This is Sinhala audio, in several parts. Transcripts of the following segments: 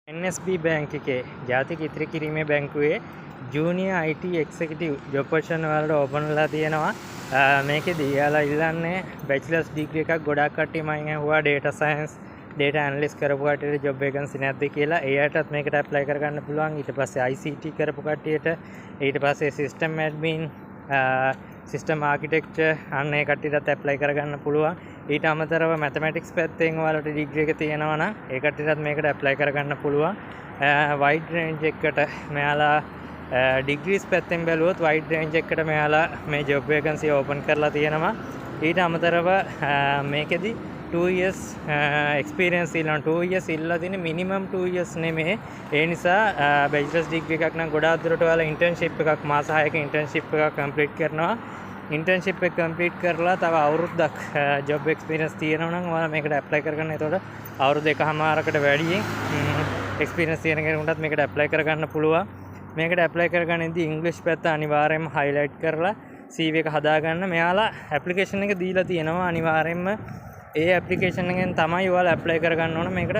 NSB බැංක් එකේ ජාතික ඉතිරි කිරීමේ බැංකුවේ junior IT executive job position වලට ඕපන් වෙලා තියෙනවා. මේකෙදි යාලා ඉල්ලන්නේ බැචලර්ස් ඩිග්‍රී එකක්. ගොඩක් කට්ටිය මම ඇහුවා data science data analyst කරපු කට්ටියට job vacancy නැද්ද කියලා. ඒ අයටත් මේකට apply කරගන්න පුළුවන්. ඊට පස්සේ ICT කරපු කට්ටියට, ඊට පස්සේ system admin, system architecture අන්න ඒ කට්ටියටත් apply කරගන්න පුළුවන්. ඊට අමතරව mathematics පැත්තෙන් ඔයාලට ඩිග්‍රී එක තියෙනවා නම් ඒ කට්ටියටත් මේකට apply කරගන්න පුළුවන්. wide range එකකට මෙයාලා degrees පැත්තෙන් බැලුවොත් wide range එකකට මෙයාලා මේ job vacancy open කරලා තියෙනවා. ඊට අමතරව මේකෙදි 2 years experience ඉල්ලන 2 years ඉල්ලලා තියෙන minimum 2 years නෙමෙයි. ඒ නිසා bachelor's degree එකක් නම් ගොඩාක් දුරට ඔයාලා internship එකක් මාස 6ක internship එකක් complete කරනවා. internship එක complete කරලා තව අවුරුද්දක් job experience තියෙනවා නම් ඔයාලා මේකට apply කරගන්න. එතකොට අවුරුදු 1.5කට වැඩියෙන් experience තියෙන කෙනෙකුටත් මේකට apply කරගන්න පුළුවන්. මේකට apply කරගන්නදී English පැත්ත අනිවාර්යයෙන්ම highlight කරලා CV එක හදාගන්න. මෙයාලා application එක දීලා තියෙනවා. අනිවාර්යයෙන්ම ඒ application එකෙන් තමයි ඔයාලා apply කරගන්න ඕන. මේකට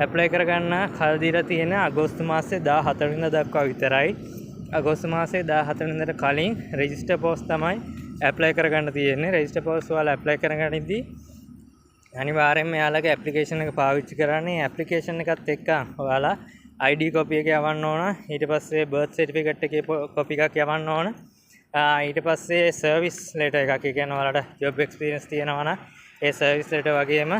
apply කරගන්න කල් දීලා තියෙන අගෝස්තු මාසේ 14 වෙනිදා දක්වා විතරයි. අගෝස්තු මාසේ 14 වෙනිදාට කලින් register post තමයි apply කරගන්න තියෙන්නේ. register post ඔයාලා apply කරගන්නදී අනිවාර්යයෙන්ම යාළුවගේ application එක පාවිච්චි කරන්නේ. application එකත් එක්ක ඔයාලා ID copy එක යවන්න ඕන. ඊට පස්සේ birth certificate එකේ copy එකක් යවන්න ඕන. ඊට පස්සේ service letter එකක්. ඒ කියන්නේ ඔයාලට job experience තියෙනවා නම් ඒ service letter වගේම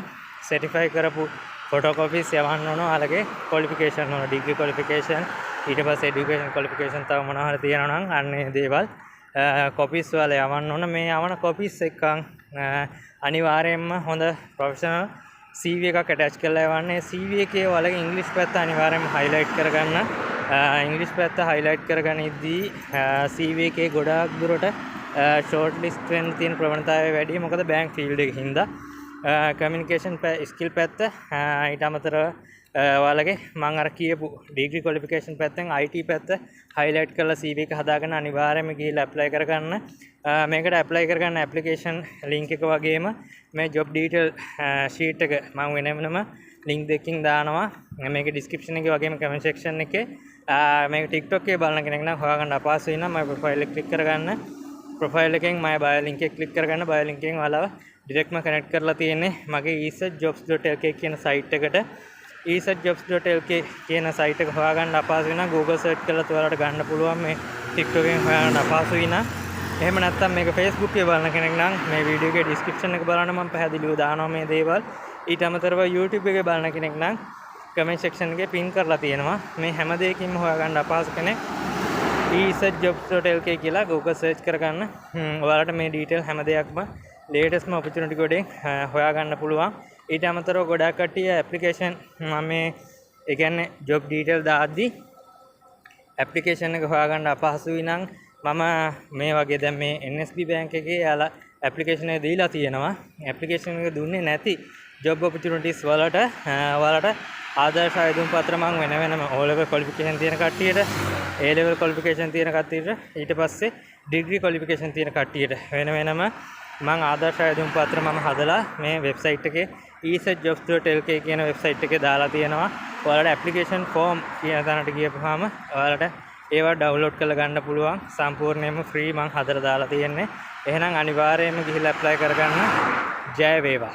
certify කරපු photocopies යවන්න ඕන. ඔයාලගේ qualification ඕන, degree qualification, ඊට පස්සේ education qualification තව මොනවා හරි තියෙනවා නම් අන්නේ දේවල් copies වල යවන්න ඕන. මේ යවන copies එක්කන් අනිවාර්යයෙන්ම හොඳ professional CV එකක් attach කරලා යවන්න. CV එකේ ඔයාලගේ English පැත්ත අනිවාර්යයෙන්ම highlight කරගන්න. English පැත්ත highlight කරගනිද්දී CV එකේ ගොඩාක් දුරට short list වෙන්න තියෙන ප්‍රවණතාවය වැඩි. මොකද bank field එකේ හින්දා communication skill පැත්ත ඊට අමතරව ඔයාලගේ මම අර කියපු degree qualification පැත්තෙන් IT පැත්ත highlight කරලා CV එක හදාගෙන අනිවාර්යයෙන්ම ගිහිල්ලා apply කරගන්න. මේකට apply කරගන්න application link එක වගේම මේ job detail sheet එක මම වෙනම link දෙකකින් දානවා. මේක description එකේ වගේම comment section එකේ. මේක TikTok එකේ බලන කෙනෙක් නම් හොයාගන්න අපහසුයි නම් my profile එක click කරගන්න. profile එකෙන් my bio link එක click කරගන්න. bio link එකෙන් ඔයාලව directම connect කරලා තියෙන්නේ මගේ esearchjobs.lk කියන site එකට. esearchjobs.lk කියන site එක හොයාගන්න අපහසුයි නම් Google search කරලා ඔයාලට ගන්න පුළුවන්. මේ TikTok එකෙන් හොයාගන්න අපහසුයි නම් එහෙම නැත්නම් මේක Facebook එකේ බලන කෙනෙක් නම් මේ වීඩියෝ එකේ description එක බලන්න මම පැහැදිලිව දානවා මේ දේවල්. ඊට අමතරව YouTube එකේ බලන කෙනෙක් නම් comment section එකේ pin කරලා තියෙනවා. මේ හැම දෙයකින්ම හොයාගන්න අපහසු කෙනෙක් esearchjobs.lk කියලා Google search කරගන්න. ඔයාලට මේ detail හැම දෙයක්ම latestම opportunity code හොයාගන්න පුළුවන්. ඊට අමතරව ගොඩාක් කට්ටිය application මම මේ ඒ කියන්නේ job detail දාද්දි application එක හොයාගන්න අපහසුයි නම් මම මේ වගේ දැන් මේ NSB බැංක් එකේ යාලා application එක දීලා තියෙනවා. application එක දුන්නේ නැති job opportunities වලට ඔයාලට ආදර්ශ ආයුධම් පත්‍ර මම වෙනම O level qualification තියෙන කට්ටියට, A level qualification තියෙන කට්ටියට, ඊට පස්සේ degree qualification තියෙන කට්ටියට වෙනම මම ආදර්ශ ආයුධම් පත්‍ර මම හදලා මේ website එකේ esearchjobs.lk කියන website එකේ දාලා තියෙනවා. ඔයාලට application form කියන තැනට ගියපුවාම ඔයාලට ඒවා download කරලා ගන්න පුළුවන්. සම්පූර්ණයෙන්ම free මම හදලා දාලා තියෙන්නේ. එහෙනම් අනිවාර්යයෙන්ම ගිහිල්ලා apply කරගන්න. ජය වේවා.